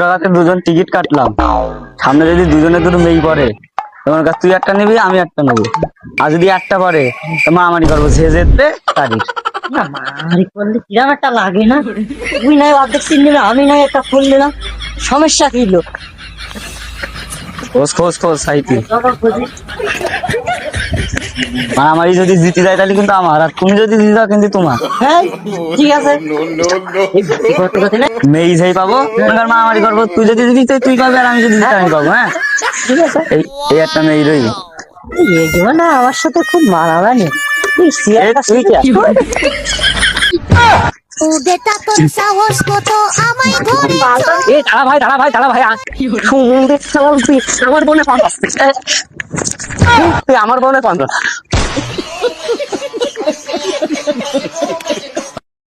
টাকাতে দুজন টিকিট কাটলাম, সামনে যদি দুজনে দুটো মেয়ে পড়ে, তোমার কাছে তুই একটা নিবি আমি একটা নেবো, আর যদি একটা পড়ে তো মারামারি করবো, যে যেতে তারিখ। না মারি করলে কিরাম একটা লাগে না, তুই নাই অর্ধেক চিন নিলে আমি নাই একটা ফুল নিলাম, সমস্যা কি লোক খোঁজ খোঁজ খোঁজ সাইতে মারামারি যদি জিতে যায় তাহলে কিন্তু আমার, আর তুমি যদি জিতে যাও কিন্তু তোমার। হ্যাঁ ঠিক আছে মেয়ে যেই পাবো মারামারি করবো, তুই যদি জিতে তুই পাবি, আর আমি যদি জিতে আমি পাবো। হ্যাঁ ঠিক আছে, এই একটা মেয়ে রই। এই জীবনটা আমার সাথে খুব মানাবানি। বেটা তোর সাহস কত আমায় ঘরে দাঁড়া ভাই আমার বোনে 50, তুই আমার বোনে 50।